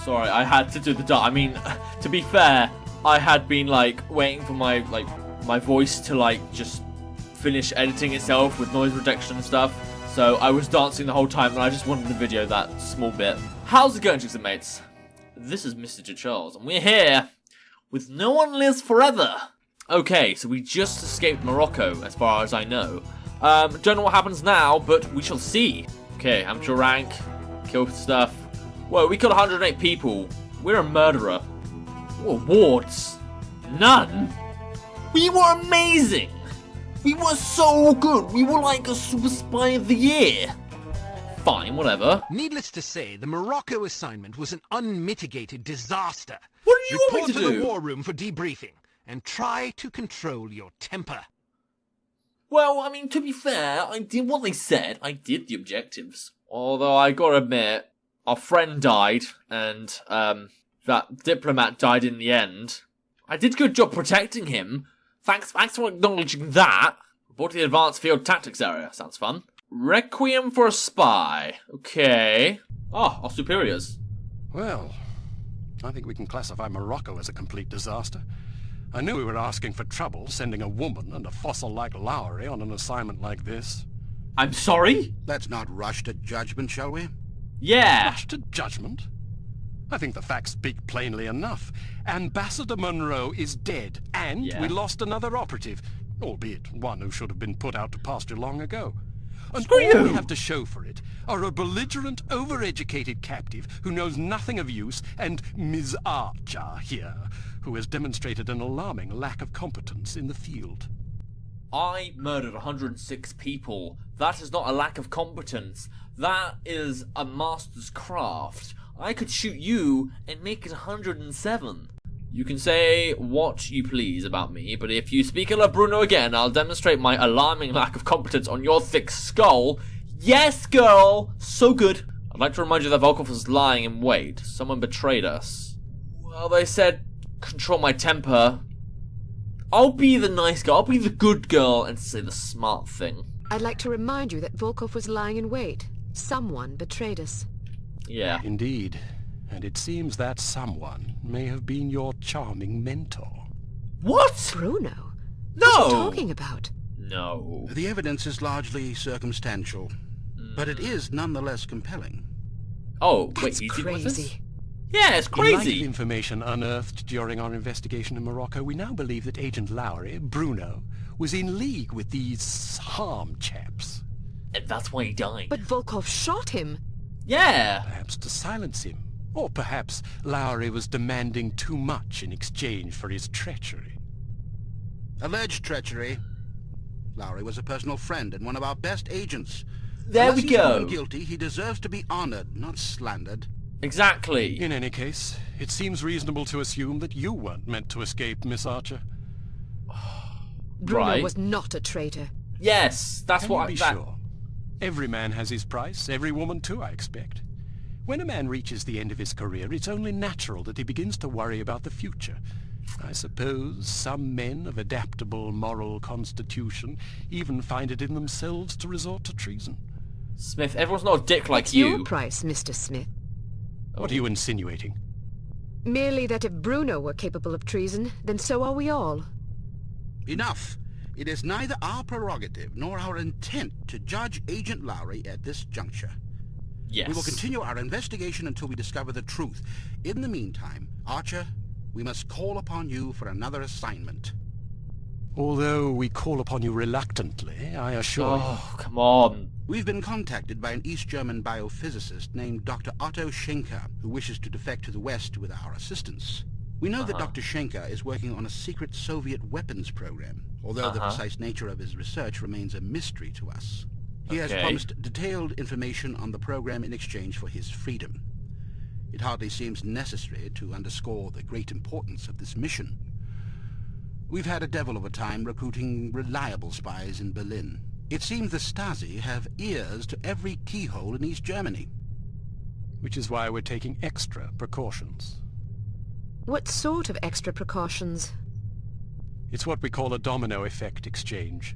Sorry, I had to do the dart. I mean, to be fair, I had been like waiting for my voice to like just finish editing itself with noise reduction and stuff. So I was dancing the whole time, and I just wanted to video that small bit. How's it going, chicks and mates? This is Mrjacharles, and we're here with No One Lives Forever. Okay, so we just escaped Morocco, as far as I know. Don't know what happens now, but we shall see. Okay, amateur rank, kill stuff. Whoa, we killed 108 people. We're a murderer. What awards? None? We were amazing! We were so good! We were like a super spy of the year! Fine, whatever. Needless to say, the Morocco assignment was an unmitigated disaster. What do you want me to Report do? the war room for debriefing, and try to control your temper. Well, I mean, to be fair, I did what they said. I did the objectives. Although, I gotta admit, our friend died, and, that diplomat died in the end. I did a good job protecting him. Thanks for acknowledging that. Report to the advanced field tactics area. Sounds fun. Requiem for a spy. Okay. Oh, our superiors. Well, I think we can classify Morocco as a complete disaster. I knew we were asking for trouble, sending a woman and a fossil like Lowry on an assignment like this. I'm sorry? Let's not rush to judgment, shall we? Yeah. Rush to judgment? I think the facts speak plainly enough. Ambassador Monroe is dead, and we lost another operative, albeit one who should have been put out to pasture long ago. And Screw all you. we have to show for it are a belligerent, overeducated captive who knows nothing of use, and Ms. Archer here, who has demonstrated an alarming lack of competence in the field. I murdered 106 people. That is not a lack of competence. That is a master's craft. I could shoot you and make it 107. You can say what you please about me, but if you speak ill of Bruno again, I'll demonstrate my alarming lack of competence on your thick skull. Yes, girl! So good. I'd like to remind you that Volkov was lying in wait. Someone betrayed us. Well, they said control my temper. I'll be the nice girl. I'll be the good girl and say the smart thing. I'd like to remind you that Volkov was lying in wait. Someone betrayed us. Yeah. Indeed. And it seems that someone may have been your charming mentor. What? Bruno? No! What are you talking about? No. The evidence is largely circumstantial, but it is nonetheless compelling. Oh, wait, That's you did with this? crazy. Yeah, it's In light of crazy. information unearthed during our investigation in Morocco, we now believe that Agent Lowry, Bruno, was in league with these harm chaps. And that's why he died. But Volkov shot him. Yeah. Perhaps to silence him. Or perhaps Lowry was demanding too much in exchange for his treachery. Alleged treachery. Lowry was a personal friend and one of our best agents. There Unless we he's go. proven guilty, he deserves to be honored, not slandered. Exactly. In any case, it seems reasonable to assume that you weren't meant to escape, Miss Archer. Bruno Right. was not a traitor. Yes, that's Can what you be that, sure? Every man has his price, every woman too, I expect. When a man reaches the end of his career, it's only natural that he begins to worry about the future. I suppose some men of adaptable moral constitution even find it in themselves to resort to treason. Smith, everyone's not a dick like What's you. your price, Mr. Smith? What are you insinuating? Merely that if Bruno were capable of treason, then so are we all. Enough. It is neither our prerogative nor our intent to judge Agent Lowry at this juncture. Yes. We will continue our investigation until we discover the truth. In the meantime, Archer, we must call upon you for another assignment. Although we call upon you reluctantly, I assure you. Oh, come on. We've been contacted by an East German biophysicist named Dr. Otto Schenker, who wishes to defect to the West with our assistance. We know that Dr. Schenker is working on a secret Soviet weapons program, although the precise nature of his research remains a mystery to us. He has promised detailed information on the program in exchange for his freedom. It hardly seems necessary to underscore the great importance of this mission. We've had a devil of a time recruiting reliable spies in Berlin. It seems the Stasi have ears to every keyhole in East Germany. Which is why we're taking extra precautions. What sort of extra precautions? It's what we call a domino effect exchange.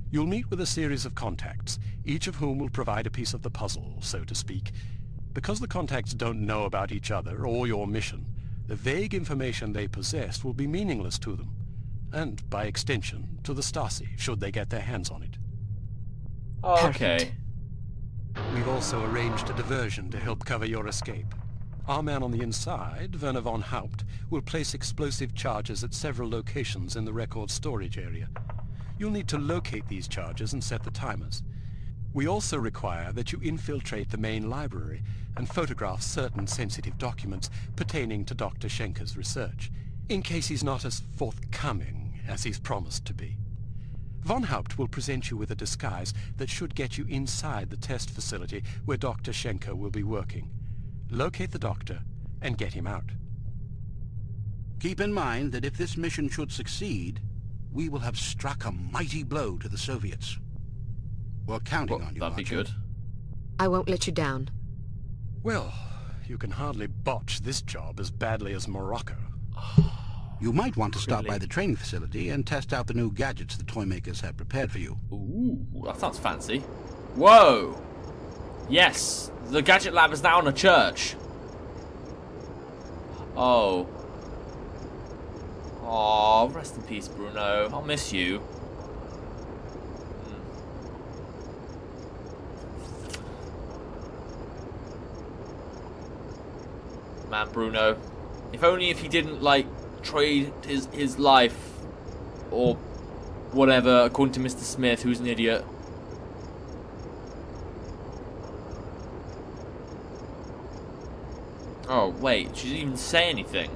You'll meet with a series of contacts, each of whom will provide a piece of the puzzle, so to speak. Because the contacts don't know about each other or your mission, the vague information they possess will be meaningless to them, and, by extension, to the Stasi, should they get their hands on it. Okay. We've also arranged a diversion to help cover your escape. Our man on the inside, Werner von Haupt, will place explosive charges at several locations in the record storage area. You'll need to locate these charges and set the timers. We also require that you infiltrate the main library and photograph certain sensitive documents pertaining to Dr. Schenker's research, in case he's not as forthcoming as he's promised to be. Von Haupt will present you with a disguise that should get you inside the test facility where Dr. Schenker will be working. Locate the doctor and get him out. Keep in mind that if this mission should succeed, we will have struck a mighty blow to the Soviets. We're counting on you, That'd be Archer. good. I won't let you down. Well, you can hardly botch this job as badly as Morocco. You might want to stop Really? by the training facility and test out the new gadgets the toy makers have prepared for you. Ooh, that sounds fancy. Whoa! Yes, the gadget lab is now in a church. Oh. Aw, rest in peace, Bruno. I'll miss you. Man, Bruno. If only if he didn't, like, trade his life or whatever, according to Mr. Smith, who's an idiot. Oh, wait, she didn't even say anything.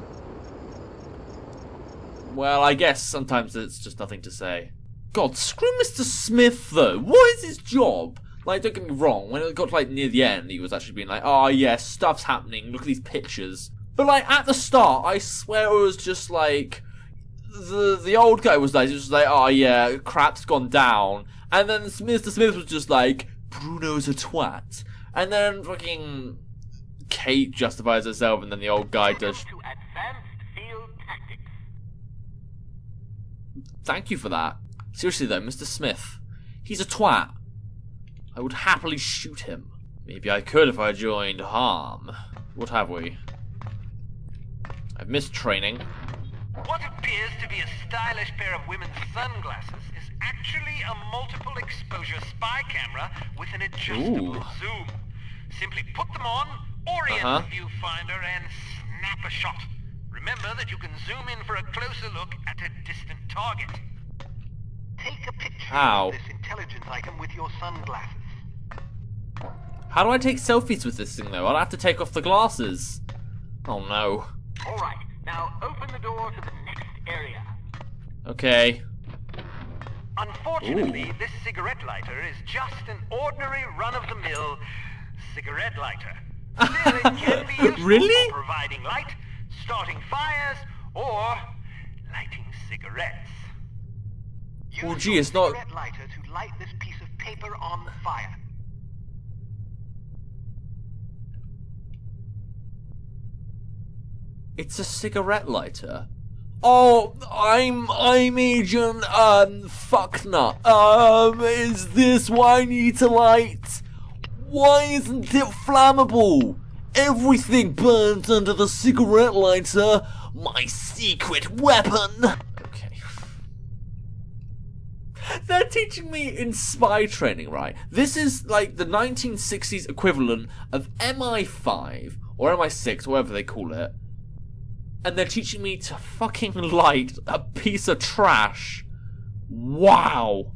Well, I guess sometimes it's just nothing to say. God, screw Mr. Smith, though. What is his job? Like, don't get me wrong, when it got, like, near the end, he was actually being like, oh, yes, stuff's happening, look at these pictures. But, like, at the start, I swear it was just, like, the old guy was like, oh, yeah, crap's gone down. And then Mr. Smith was just like, Bruno's a twat. And then fucking Kate justifies herself, and then the old guy does. To advanced field tactics. Thank you for that. Seriously, though, Mr. Smith, he's a twat. I would happily shoot him. Maybe I could if I joined Harm. What have we? I've missed training. What appears to be a stylish pair of women's sunglasses is actually a multiple exposure spy camera with an adjustable Ooh. zoom. Simply put them on, orient the viewfinder, and snap a shot. Remember that you can zoom in for a closer look at a distant target. Take a picture Ow. of this intelligence item with your sunglasses. How do I take selfies with this thing, though? I'll have to take off the glasses. Oh, no. Alright, now open the door to the next area. Okay. Unfortunately, Ooh. this cigarette lighter is just an ordinary run-of-the-mill cigarette lighter. Still, it can be useful Really? for providing light, starting fires, or lighting cigarettes. Well, Use gee, your it's not- cigarette lighter to light this piece of paper on fire. It's a cigarette lighter. Oh, I'm Agent, Fucknut. Is this what I need to light? Why isn't it flammable? Everything burns under the cigarette lighter. My secret weapon. Okay. They're teaching me in spy training, right? This is like the 1960s equivalent of MI5 or MI6, whatever they call it. And they're teaching me to fucking light a piece of trash. Wow.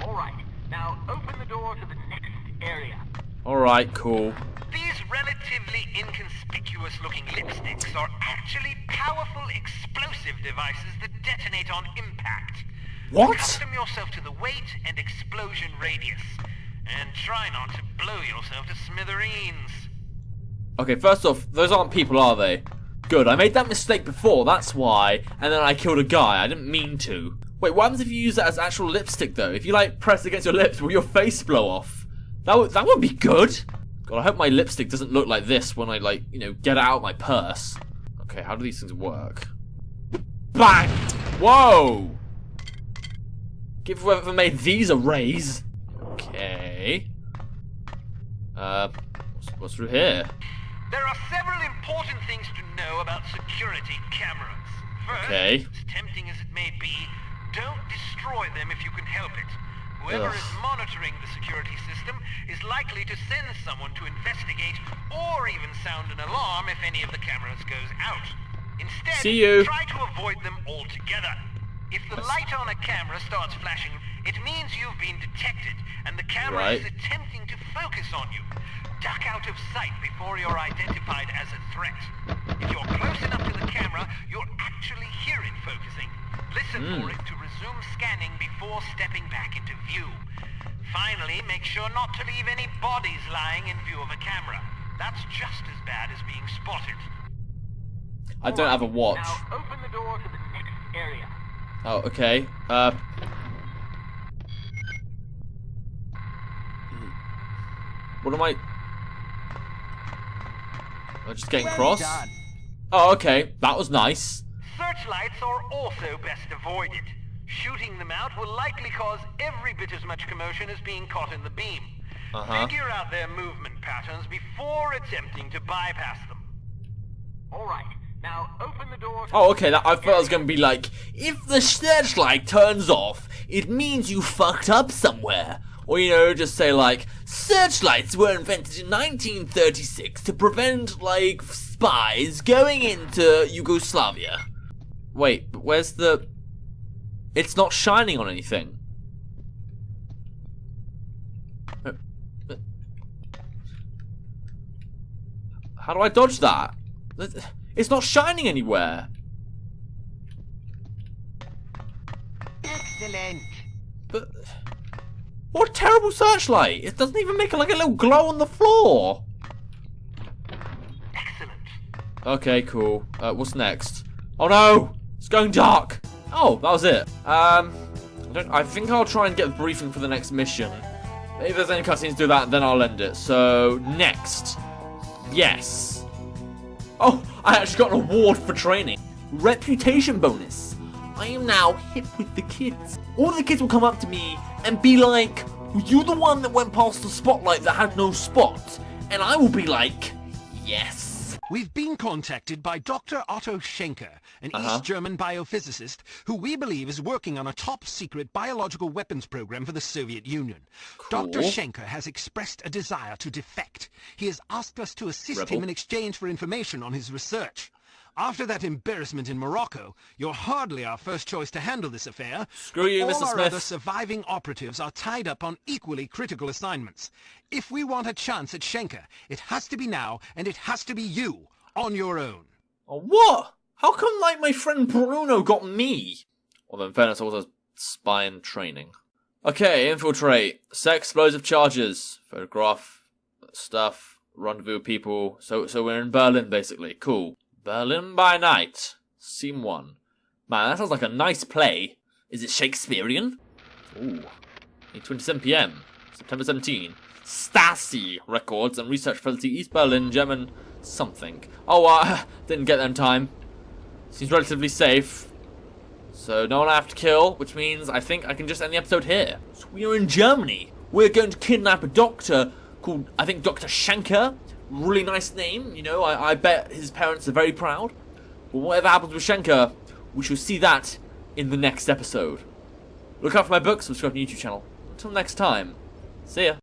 Alright, now open the door to the next area. Alright, cool. These relatively inconspicuous-looking lipsticks are actually powerful explosive devices that detonate on impact. What? Accustom yourself to the weight and explosion radius, and try not to blow yourself to smithereens. Okay, first off, those aren't people, are they? Good, I made that mistake before, that's why, and then I killed a guy, I didn't mean to. Wait, what happens if you use that as actual lipstick, though? If you, like, press against your lips, will your face blow off? That would be good! God, I hope my lipstick doesn't look like this when I, like, you know, get it out my purse. Okay, how do these things work? Bang! Whoa! Give whoever made these a raise. Okay. What's through here? There are several important things to know about security cameras. First, Okay. as tempting as it may be, don't destroy them if you can help it. Whoever is monitoring the security system is likely to send someone to investigate or even sound an alarm if any of the cameras goes out. Instead, See you. try to avoid them altogether. If the light on a camera starts flashing, it means you've been detected and the camera is attempting to focus on you. Duck out of sight before you're identified as a threat. If you're close enough to the camera, you'll actually hear it focusing. Listen for it to resume scanning before stepping back into view. Finally, make sure not to leave any bodies lying in view of a camera. That's just as bad as being spotted. I don't have a watch. Now open the door to the next area. Oh, okay. What am I... I'm just getting cross? Oh, okay. That was nice. Searchlights are also best avoided. Shooting them out will likely cause every bit as much commotion as being caught in the beam. Figure out their movement patterns before attempting to bypass them. Alright, now open the door to... Oh, okay. I thought it was going to be like, if the searchlight turns off, it means you fucked up somewhere. Or, you know, just say like, searchlights were invented in 1936 to prevent, like, spies going into Yugoslavia. Wait, but where's the... It's not shining on anything. How do I dodge that? It's not shining anywhere. Excellent. But... What a terrible searchlight! It doesn't even make like a little glow on the floor! Excellent. Okay, cool. What's next? Oh no! It's going dark! Oh, that was it. I think I'll try and get the briefing for the next mission. If there's any cutscenes, do that, then I'll end it. So, next. Yes. Oh, I actually got an award for training. Reputation bonus. I am now hip with the kids. All the kids will come up to me and be like, were you the one that went past the spotlight that had no spot? And I will be like, yes. We've been contacted by Dr. Otto Schenker, an East German biophysicist who we believe is working on a top-secret biological weapons program for the Soviet Union. Cool. Dr. Schenker has expressed a desire to defect. He has asked us to assist him in exchange for information on his research. After that embarrassment in Morocco, you're hardly our first choice to handle this affair. Screw you, All Mr. our Smith. other surviving operatives are tied up on equally critical assignments. If we want a chance at Schenker, it has to be now, and it has to be you, on your own. Oh, what? How come, like, my friend Bruno got me? Well, in fairness, I was a spy in training. Okay, infiltrate. Set explosive charges. Photograph stuff. Rendezvous with people. So we're in Berlin, basically. Cool. Berlin by night. Scene 1. Man, that sounds like a nice play. Is it Shakespearean? Ooh. 8:27 p.m. September 17. Stasi Records and Research Facility, East Berlin, German something. Oh, didn't get there in time. Seems relatively safe. So no one I have to kill, which means I think I can just end the episode here. So we are in Germany. We're going to kidnap a doctor called, I think, Dr. Schenker. Really nice name, you know, I bet his parents are very proud. But whatever happens with Schenker, we shall see that in the next episode. Look out for my book, subscribe to the YouTube channel. Until next time, see ya.